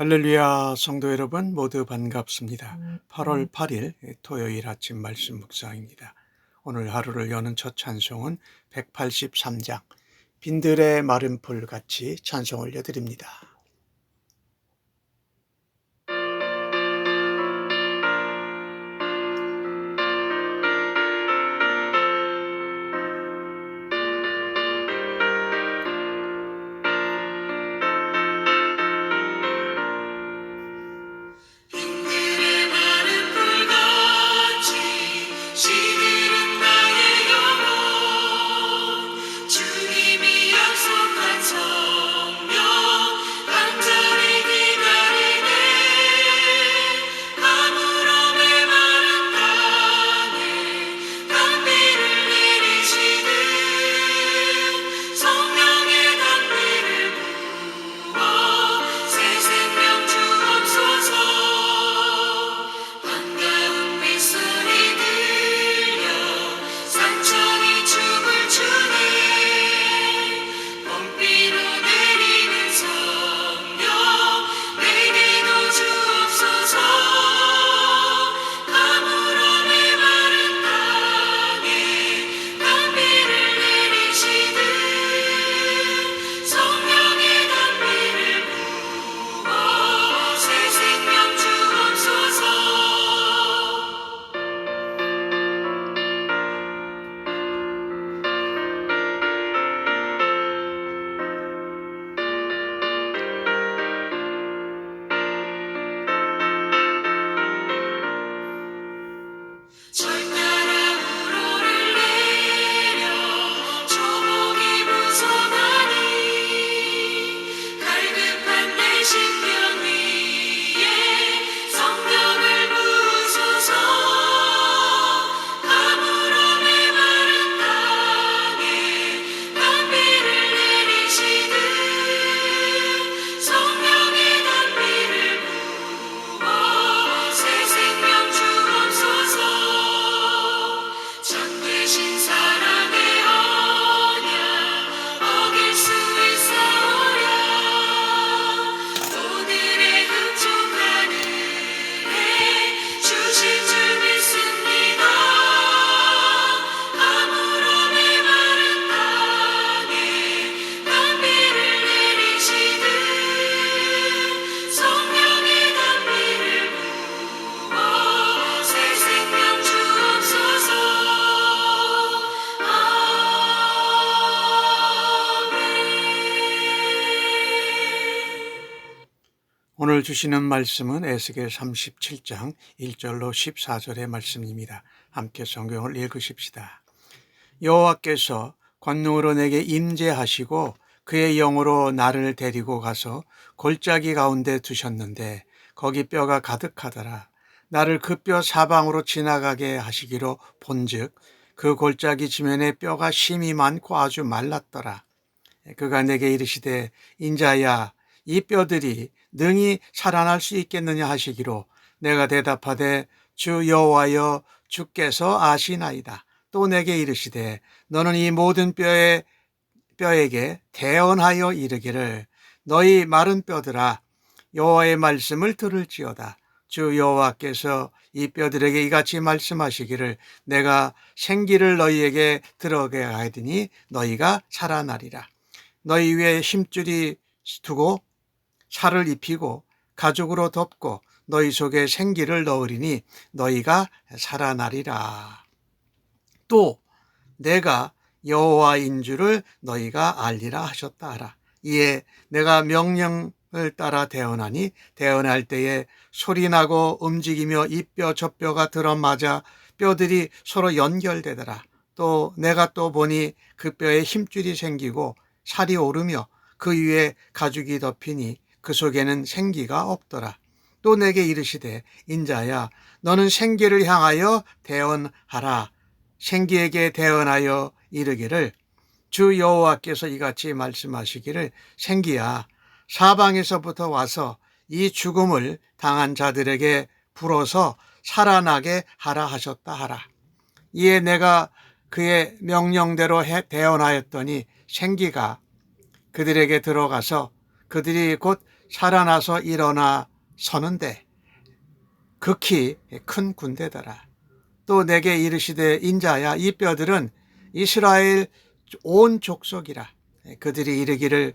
할렐루야 성도 여러분 모두 반갑습니다. 8월 8일 토요일 아침 말씀 묵상입니다. 오늘 하루를 여는 첫 찬송은 183장 빈들의 마른 풀 같이 찬송 올려드립니다. 오늘 주시는 말씀은 에스겔 37장 1절로 14절의 말씀입니다. 함께 성경을 읽으십시다. 여호와께서 권능으로 내게 임재하시고 그의 영으로 나를 데리고 가서 골짜기 가운데 두셨는데 거기 뼈가 가득하더라. 나를 그 뼈 사방으로 지나가게 하시기로 본즉 그 골짜기 지면에 뼈가 심이 많고 아주 말랐더라. 그가 내게 이르시되 인자야 이 뼈들이 능히 살아날 수 있겠느냐 하시기로 내가 대답하되 주 여호와여 주께서 아시나이다. 또 내게 이르시되 너는 이 모든 뼈에게 대언하여 이르기를 너희 마른 뼈들아 여호와의 말씀을 들을지어다. 주 여호와께서 이 뼈들에게 이같이 말씀하시기를 내가 생기를 너희에게 들어게 하리니 너희가 살아나리라. 너희 위에 힘줄이 두고 살을 입히고 가죽으로 덮고 너희 속에 생기를 넣으리니 너희가 살아나리라. 또 내가 여호와인 줄을 너희가 알리라 하셨다 하라. 이에 내가 명령을 따라 대언하니 대언할 때에 소리나고 움직이며 이 뼈 저 뼈가 들어맞아 뼈들이 서로 연결되더라. 또 내가 또 보니 그 뼈에 힘줄이 생기고 살이 오르며 그 위에 가죽이 덮이니 그 속에는 생기가 없더라. 또 내게 이르시되 인자야 너는 생기를 향하여 대언하라. 생기에게 대언하여 이르기를 주 여호와께서 이같이 말씀하시기를 생기야 사방에서부터 와서 이 죽음을 당한 자들에게 불어서 살아나게 하라 하셨다 하라. 이에 내가 그의 명령대로 대언하였더니 생기가 그들에게 들어가서 그들이 곧 살아나서 일어나 서는데 극히 큰 군대더라. 또 내게 이르시되 인자야 이 뼈들은 이스라엘 온 족속이라. 그들이 이르기를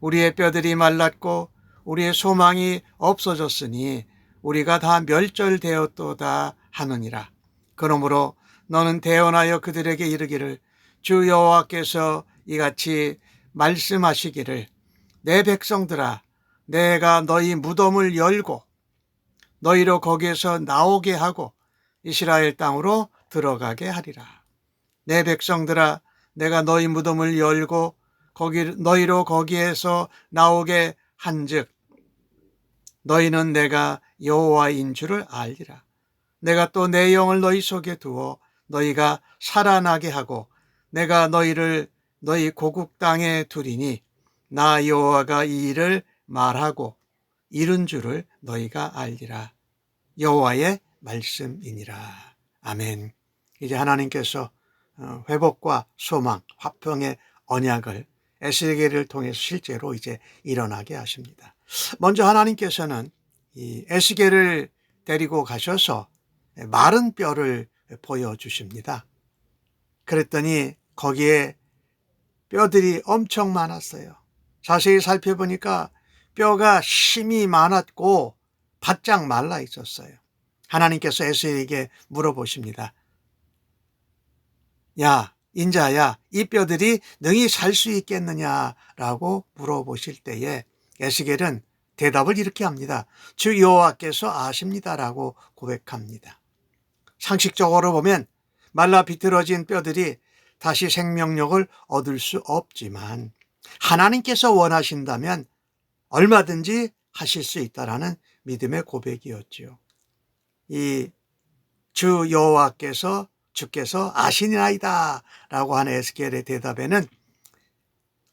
우리의 뼈들이 말랐고 우리의 소망이 없어졌으니 우리가 다 멸절되었도다 하느니라. 그러므로 너는 대언하여 그들에게 이르기를 주 여호와께서 이같이 말씀하시기를 내 백성들아 내가 너희 무덤을 열고 너희로 거기에서 나오게 하고 이스라엘 땅으로 들어가게 하리라. 내 백성들아 내가 너희 무덤을 열고 너희로 거기에서 나오게 한즉 너희는 내가 여호와인 줄을 알리라. 내가 또 내 영을 너희 속에 두어 너희가 살아나게 하고 내가 너희를 너희 고국 땅에 두리니 나 여호와가 이 일을 말하고 이룬 줄을 너희가 알리라. 여호와의 말씀이니라. 아멘. 이제 하나님께서 회복과 소망, 화평의 언약을 에스겔을 통해서 실제로 이제 일어나게 하십니다. 먼저 하나님께서는 이 에스겔을 데리고 가셔서 마른 뼈를 보여주십니다. 그랬더니 거기에 뼈들이 엄청 많았어요. 자세히 살펴보니까 뼈가 심이 많았고 바짝 말라 있었어요. 하나님께서 에스겔에게 물어보십니다. 야, 인자야, 이 뼈들이 능히 살 수 있겠느냐라고 물어보실 때에 에스겔은 대답을 이렇게 합니다. 주 여호와께서 아십니다라고 고백합니다. 상식적으로 보면 말라 비틀어진 뼈들이 다시 생명력을 얻을 수 없지만 하나님께서 원하신다면 얼마든지 하실 수 있다라는 믿음의 고백이었죠. 이 주 여호와께서 주께서 아시나이다 라고 하는 에스겔의 대답에는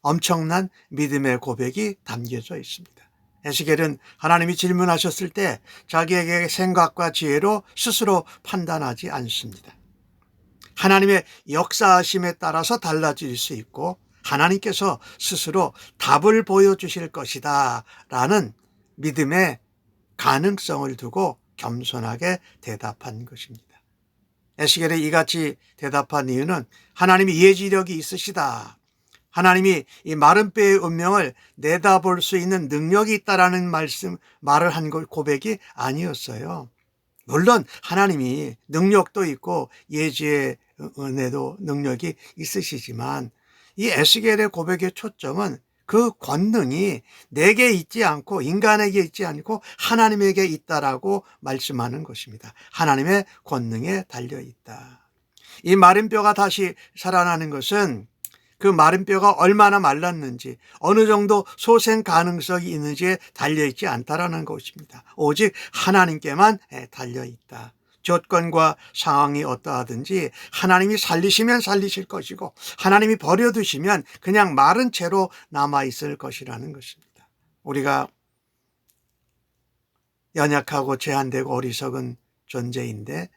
엄청난 믿음의 고백이 담겨져 있습니다. 에스겔은 하나님이 질문하셨을 때 자기에게 생각과 지혜로 스스로 판단하지 않습니다. 하나님의 역사하심에 따라서 달라질 수 있고 하나님께서 스스로 답을 보여주실 것이다 라는 믿음의 가능성을 두고 겸손하게 대답한 것입니다. 에스겔이 이같이 대답한 이유는 하나님이 예지력이 있으시다. 하나님이 이 마른 뼈의 운명을 내다볼 수 있는 능력이 있다라는 말을 한 고백이 아니었어요. 물론 하나님이 능력도 있고 예지의 은혜도 능력이 있으시지만 이 에스겔의 고백의 초점은 그 권능이 내게 있지 않고 인간에게 있지 않고 하나님에게 있다라고 말씀하는 것입니다. 하나님의 권능에 달려있다. 이 마른 뼈가 다시 살아나는 것은 그 마른 뼈가 얼마나 말랐는지 어느 정도 소생 가능성이 있는지에 달려있지 않다라는 것입니다. 오직 하나님께만 달려있다. 조건과 상황이 어떠하든지 하나님이 살리시면 살리실 것이고 하나님이 버려두시면 그냥 마른 채로 남아있을 것이라는 것입니다. 우리가 연약하고 제한되고 어리석은 존재인데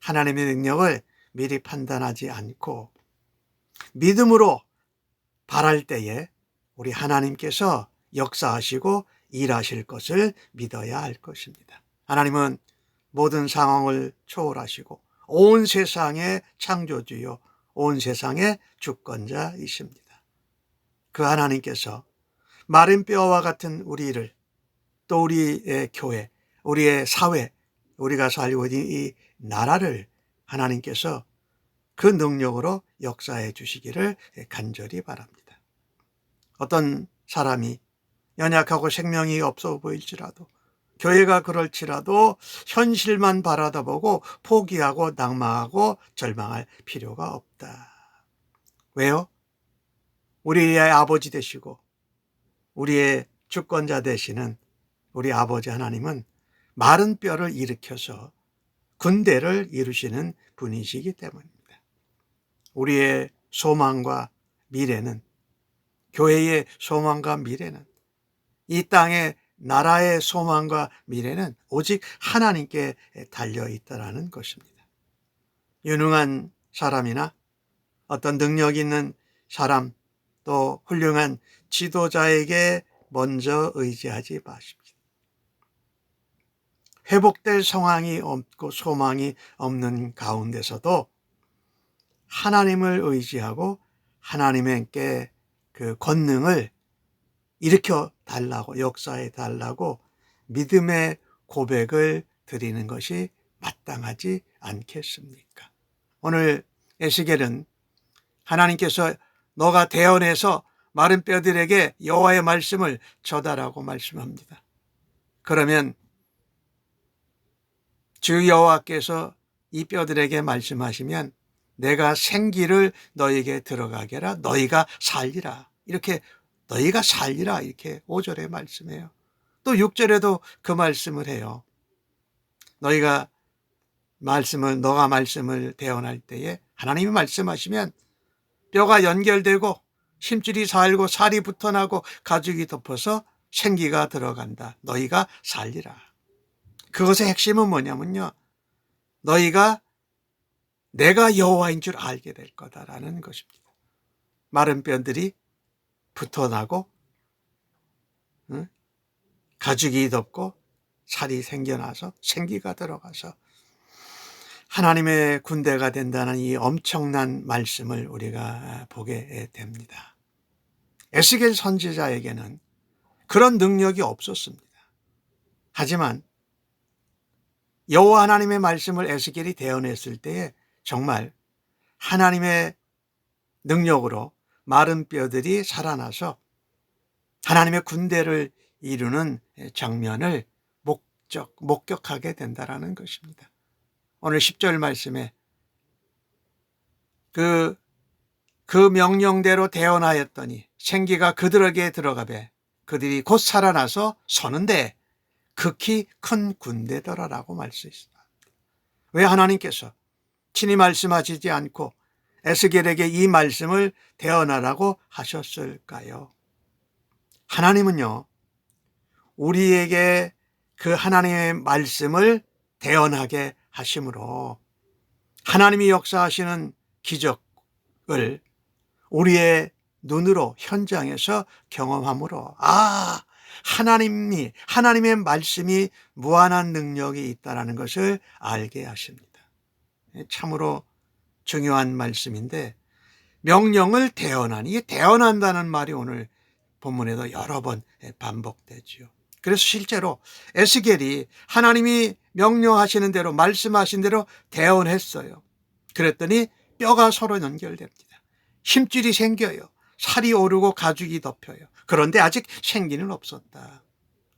하나님의 능력을 미리 판단하지 않고 믿음으로 바랄 때에 우리 하나님께서 역사하시고 일하실 것을 믿어야 할 것입니다. 하나님은 모든 상황을 초월하시고 온 세상의 창조주요 온 세상의 주권자이십니다. 그 하나님께서 마른 뼈와 같은 우리를 또 우리의 교회, 우리의 사회, 우리가 살고 있는 이 나라를 하나님께서 그 능력으로 역사해 주시기를 간절히 바랍니다. 어떤 사람이 연약하고 생명이 없어 보일지라도 교회가 그럴지라도 현실만 바라다보고 포기하고 낭망하고 절망할 필요가 없다. 왜요? 우리의 아버지 되시고 우리의 주권자 되시는 우리 아버지 하나님은 마른 뼈를 일으켜서 군대를 이루시는 분이시기 때문입니다. 우리의 소망과 미래는 교회의 소망과 미래는 이 땅의 나라의 소망과 미래는 오직 하나님께 달려있다라는 것입니다. 유능한 사람이나 어떤 능력 있는 사람 또 훌륭한 지도자에게 먼저 의지하지 마십시오. 회복될 상황이 없고 소망이 없는 가운데서도 하나님을 의지하고 하나님께 그 권능을 일으켜 달라고, 역사해 달라고 믿음의 고백을 드리는 것이 마땅하지 않겠습니까? 오늘 에스겔은 하나님께서 너가 대언해서 마른 뼈들에게 여호와의 말씀을 전하라고 말씀합니다. 그러면 주 여호와께서 이 뼈들에게 말씀하시면 내가 생기를 너에게 들어가게 하라. 너희가 살리라. 이렇게 너희가 살리라. 이렇게 5절에 말씀해요. 또 6절에도 그 말씀을 해요. 너가 말씀을 대언할 때에 하나님이 말씀하시면 뼈가 연결되고 힘줄이 살고 살이 붙어나고 가죽이 덮어서 생기가 들어간다. 너희가 살리라. 그것의 핵심은 뭐냐면요. 너희가 내가 여호와인 줄 알게 될 거다라는 것입니다. 마른 뼈들이 붙어나고 가죽이 덮고 살이 생겨나서 생기가 들어가서 하나님의 군대가 된다는 이 엄청난 말씀을 우리가 보게 됩니다. 에스겔 선지자에게는 그런 능력이 없었습니다. 하지만 여호와 하나님의 말씀을 에스겔이 대언했을 때에 정말 하나님의 능력으로 마른 뼈들이 살아나서 하나님의 군대를 이루는 장면을 목격하게 된다는 것입니다. 오늘 10절 말씀에 그 명령대로 대언하였더니 생기가 그들에게 들어가되 그들이 곧 살아나서 서는데 극히 큰 군대더라라고 말씀했습니다. 왜 하나님께서 친히 말씀하시지 않고 에스겔에게 이 말씀을 대언하라고 하셨을까요? 하나님은요, 우리에게 그 하나님의 말씀을 대언하게 하심으로 하나님이 역사하시는 기적을 우리의 눈으로 현장에서 경험함으로 하나님의 말씀이 무한한 능력이 있다는 것을 알게 하십니다. 참으로 중요한 말씀인데 명령을 대언하니 대언한다는 말이 오늘 본문에도 여러 번 반복되지요. 그래서 실제로 에스겔이 하나님이 명령하시는 대로 말씀하신 대로 대언했어요. 그랬더니 뼈가 서로 연결됩니다. 힘줄이 생겨요. 살이 오르고 가죽이 덮여요. 그런데 아직 생기는 없었다.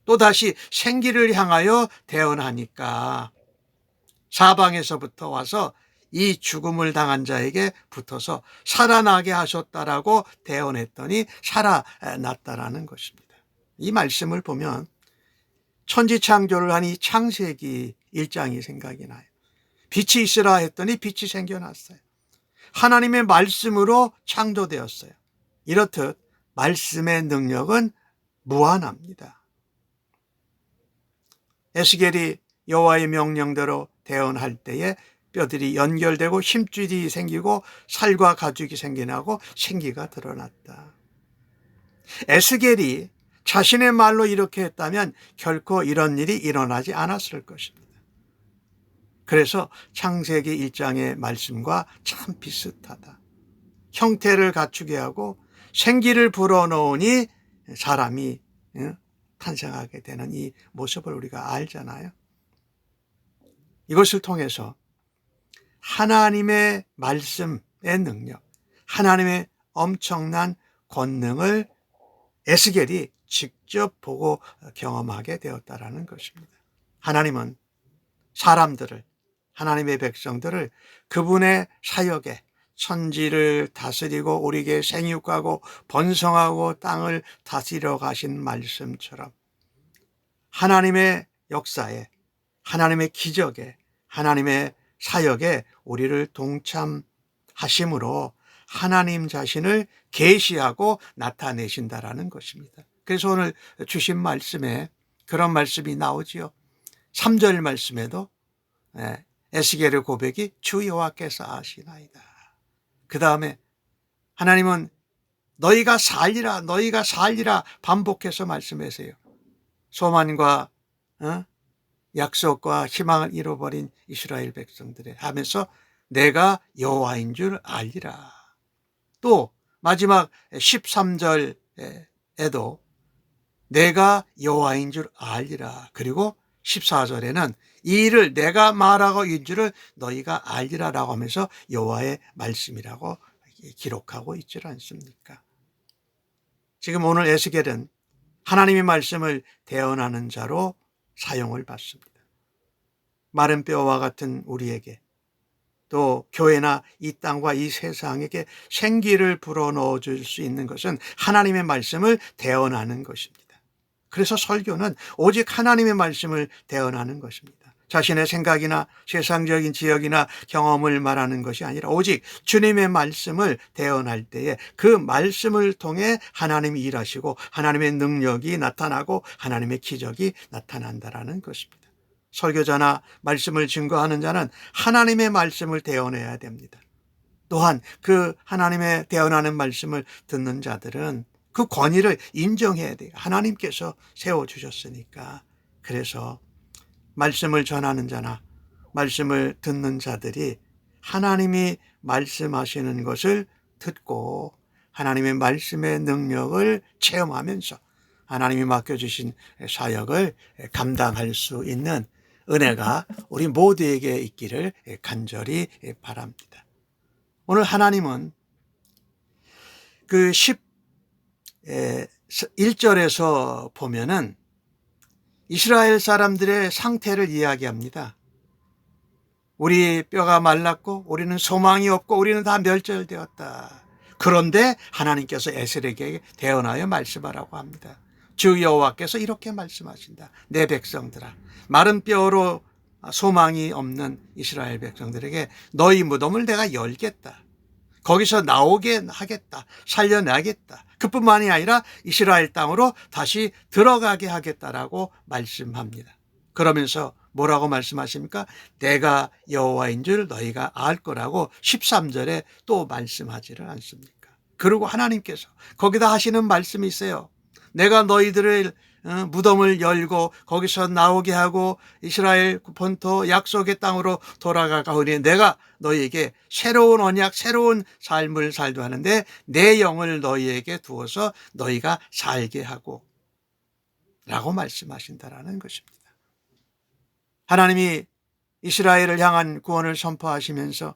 또다시 생기를 향하여 대언하니까 사방에서부터 와서 이 죽음을 당한 자에게 붙어서 살아나게 하셨다라고 대언했더니 살아났다라는 것입니다. 이 말씀을 보면 천지창조를 하니 창세기 1장이 생각이 나요. 빛이 있으라 했더니 빛이 생겨났어요. 하나님의 말씀으로 창조되었어요. 이렇듯 말씀의 능력은 무한합니다. 에스겔이 여호와의 명령대로 대언할 때에 뼈들이 연결되고 힘줄이 생기고 살과 가죽이 생겨나고 생기가 드러났다. 에스겔이 자신의 말로 이렇게 했다면 결코 이런 일이 일어나지 않았을 것입니다. 그래서 창세기 1장의 말씀과 참 비슷하다. 형태를 갖추게 하고 생기를 불어넣으니 사람이 탄생하게 되는 이 모습을 우리가 알잖아요. 이것을 통해서 하나님의 말씀의 능력, 하나님의 엄청난 권능을 에스겔이 직접 보고 경험하게 되었다라는 것입니다. 하나님은 사람들을, 하나님의 백성들을 그분의 사역에 천지를 다스리고 우리에게 생육하고 번성하고 땅을 다스려 가신 말씀처럼 하나님의 역사에, 하나님의 기적에, 하나님의 사역에 우리를 동참하심으로 하나님 자신을 계시하고 나타내신다라는 것입니다. 그래서 오늘 주신 말씀에 그런 말씀이 나오지요. 3절 말씀에도 에스겔의 고백이 주 여호와께서 아시나이다. 그 다음에 하나님은 너희가 살리라, 너희가 살리라 반복해서 말씀하세요. 소망과 약속과 희망을 잃어버린 이스라엘 백성들에 하면서 내가 여호와인 줄 알리라. 또 마지막 13절에도 내가 여호와인 줄 알리라. 그리고 14절에는 이 일을 내가 말하고 인 줄을 너희가 알리라라고 하면서 여호와의 말씀이라고 기록하고 있지 않습니까? 지금 오늘 에스겔은 하나님의 말씀을 대언하는 자로 사용을 받습니다. 마른 뼈와 같은 우리에게, 또 교회나 이 땅과 이 세상에게 생기를 불어넣어 줄 수 있는 것은 하나님의 말씀을 대언하는 것입니다. 그래서 설교는 오직 하나님의 말씀을 대언하는 것입니다. 자신의 생각이나 세상적인 지역이나 경험을 말하는 것이 아니라 오직 주님의 말씀을 대언할 때에 그 말씀을 통해 하나님이 일하시고 하나님의 능력이 나타나고 하나님의 기적이 나타난다는 것입니다. 설교자나 말씀을 증거하는 자는 하나님의 말씀을 대언해야 됩니다. 또한 그 하나님의 대언하는 말씀을 듣는 자들은 그 권위를 인정해야 돼요. 하나님께서 세워주셨으니까. 그래서 말씀을 전하는 자나 말씀을 듣는 자들이 하나님이 말씀하시는 것을 듣고 하나님의 말씀의 능력을 체험하면서 하나님이 맡겨주신 사역을 감당할 수 있는 은혜가 우리 모두에게 있기를 간절히 바랍니다. 오늘 하나님은 그 11절에서 보면은 이스라엘 사람들의 상태를 이야기합니다. 우리 뼈가 말랐고 우리는 소망이 없고 우리는 다 멸절되었다. 그런데 하나님께서 에스겔에게 대언하여 말씀하라고 합니다. 주 여호와께서 이렇게 말씀하신다. 내 백성들아, 마른 뼈로 소망이 없는 이스라엘 백성들에게 너희 무덤을 내가 열겠다. 거기서 나오게 하겠다. 살려내겠다. 그뿐만이 아니라 이스라엘 땅으로 다시 들어가게 하겠다라고 말씀합니다. 그러면서 뭐라고 말씀하십니까? 내가 여호와인 줄 너희가 알 거라고 13절에 또 말씀하지를 않습니까? 그리고 하나님께서 거기다 하시는 말씀이 있어요. 내가 너희들을 무덤을 열고 거기서 나오게 하고 이스라엘 본토 약속의 땅으로 돌아가오니 내가 너희에게 새로운 언약, 새로운 삶을 살게 하는데 내 영을 너희에게 두어서 너희가 살게 하고 라고 말씀하신다라는 것입니다. 하나님이 이스라엘을 향한 구원을 선포하시면서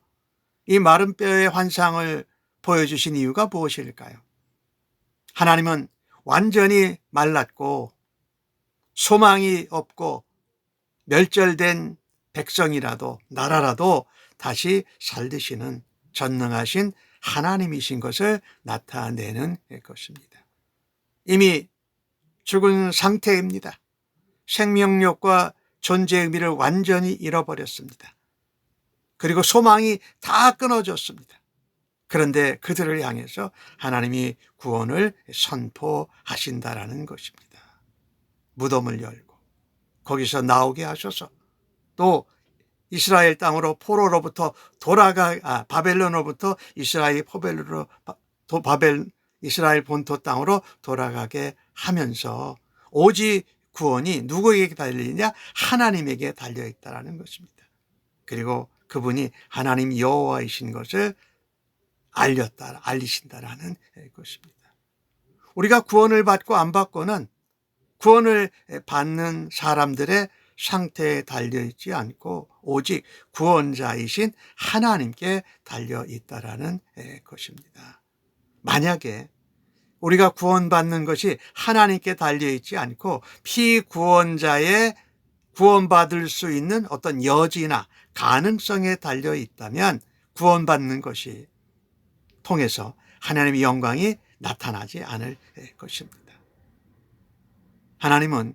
이 마른 뼈의 환상을 보여주신 이유가 무엇일까요? 하나님은 완전히 말랐고 소망이 없고 멸절된 백성이라도 나라라도 다시 살리시는 전능하신 하나님이신 것을 나타내는 것입니다. 이미 죽은 상태입니다. 생명력과 존재의 의미를 완전히 잃어버렸습니다. 그리고 소망이 다 끊어졌습니다. 그런데 그들을 향해서 하나님이 구원을 선포하신다라는 것입니다. 무덤을 열고 거기서 나오게 하셔서 또 이스라엘 땅으로 포로로부터 바벨론으로부터 이스라엘 본토 땅으로 돌아가게 하면서 오직 구원이 누구에게 달려있냐? 하나님에게 달려있다라는 것입니다. 그리고 그분이 하나님 여호와이신 것을 알리신다라는 것입니다. 우리가 구원을 받고 안 받고는 구원을 받는 사람들의 상태에 달려있지 않고 오직 구원자이신 하나님께 달려있다라는 것입니다. 만약에 우리가 구원받는 것이 하나님께 달려있지 않고 피구원자의 구원받을 수 있는 어떤 여지나 가능성에 달려있다면 구원받는 것이 통해서 하나님의 영광이 나타나지 않을 것입니다. 하나님은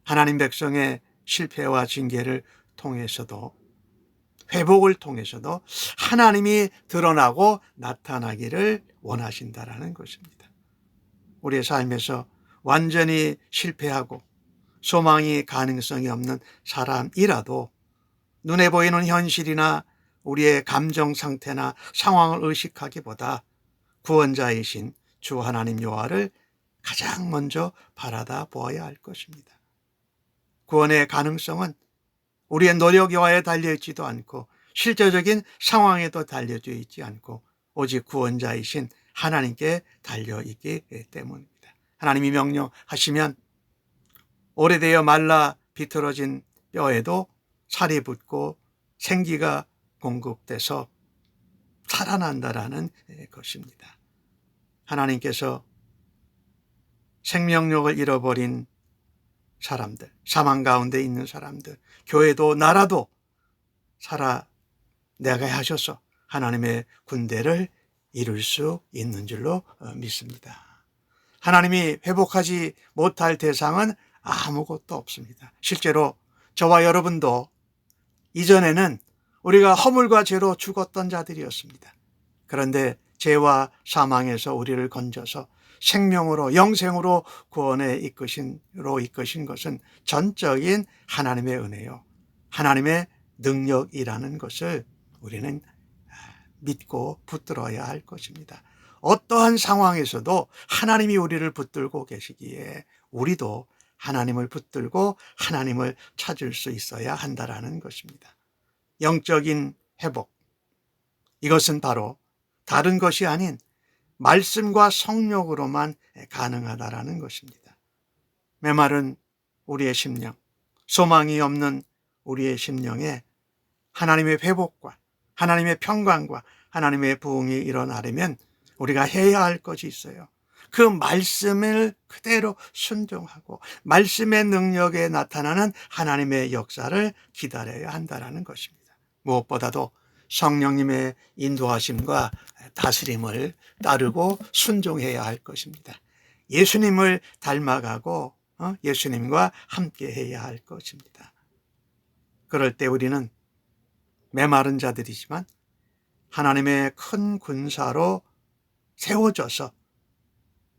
하나님 백성의 실패와 징계를 통해서도 회복을 통해서도 하나님이 드러나고 나타나기를 원하신다라는 것입니다. 우리의 삶에서 완전히 실패하고 소망이 가능성이 없는 사람이라도 눈에 보이는 현실이나 우리의 감정 상태나 상황을 의식하기보다 구원자이신 주 하나님 여호와를 가장 먼저 바라다 보아야 할 것입니다. 구원의 가능성은 우리의 노력 여하에 달려있지도 않고 실제적인 상황에도 달려져 있지 않고 오직 구원자이신 하나님께 달려있기 때문입니다. 하나님이 명령하시면 오래되어 말라 비틀어진 뼈에도 살이 붙고 생기가 공급돼서 살아난다라는 것입니다. 하나님께서 생명력을 잃어버린 사람들, 사망 가운데 있는 사람들, 교회도 나라도 살아내게 하셔서 하나님의 군대를 이룰 수 있는 줄로 믿습니다. 하나님이 회복하지 못할 대상은 아무것도 없습니다. 실제로 저와 여러분도 이전에는 우리가 허물과 죄로 죽었던 자들이었습니다. 그런데 죄와 사망에서 우리를 건져서 생명으로 영생으로 구원에 이끄신 것은 전적인 하나님의 은혜요, 하나님의 능력이라는 것을 우리는 믿고 붙들어야 할 것입니다. 어떠한 상황에서도 하나님이 우리를 붙들고 계시기에 우리도 하나님을 붙들고 하나님을 찾을 수 있어야 한다라는 것입니다. 영적인 회복, 이것은 바로 다른 것이 아닌 말씀과 성령으로만 가능하다라는 것입니다. 메마른 우리의 심령, 소망이 없는 우리의 심령에 하나님의 회복과 하나님의 평강과 하나님의 부흥이 일어나려면 우리가 해야 할 것이 있어요. 그 말씀을 그대로 순종하고 말씀의 능력에 나타나는 하나님의 역사를 기다려야 한다는 것입니다. 무엇보다도 성령님의 인도하심과 다스림을 따르고 순종해야 할 것입니다. 예수님을 닮아가고 예수님과 함께 해야 할 것입니다. 그럴 때 우리는 메마른 자들이지만 하나님의 큰 군사로 세워져서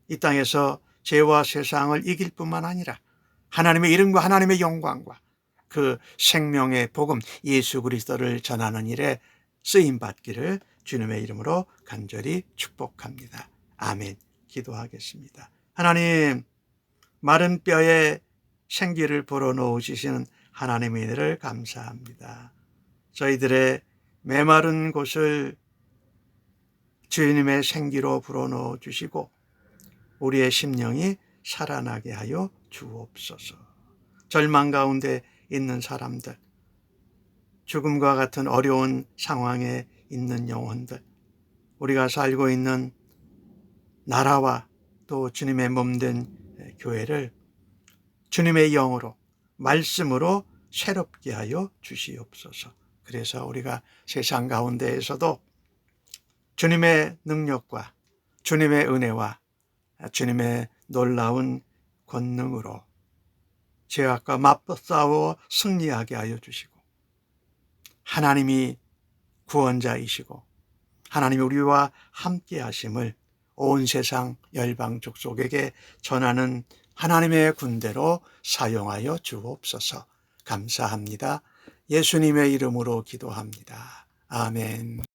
이 땅에서 죄와 세상을 이길 뿐만 아니라 하나님의 이름과 하나님의 영광과 그 생명의 복음 예수 그리스도를 전하는 일에 쓰임받기를 주님의 이름으로 간절히 축복합니다. 아멘. 기도하겠습니다. 하나님, 마른 뼈에 생기를 불어넣으시는 하나님의 은혜를 감사합니다. 저희들의 메마른 곳을 주님의 생기로 불어넣어 주시고 우리의 심령이 살아나게 하여 주옵소서. 절망 가운데 있는 사람들, 죽음과 같은 어려운 상황에 있는 영혼들, 우리가 살고 있는 나라와 또 주님의 몸된 교회를 주님의 영으로 말씀으로 새롭게 하여 주시옵소서. 그래서 우리가 세상 가운데에서도 주님의 능력과 주님의 은혜와 주님의 놀라운 권능으로 죄악과 맞싸워 승리하게 하여 주시고 하나님이 구원자이시고 하나님이 우리와 함께 하심을 온 세상 열방 족속에게 전하는 하나님의 군대로 사용하여 주옵소서. 감사합니다. 예수님의 이름으로 기도합니다. 아멘.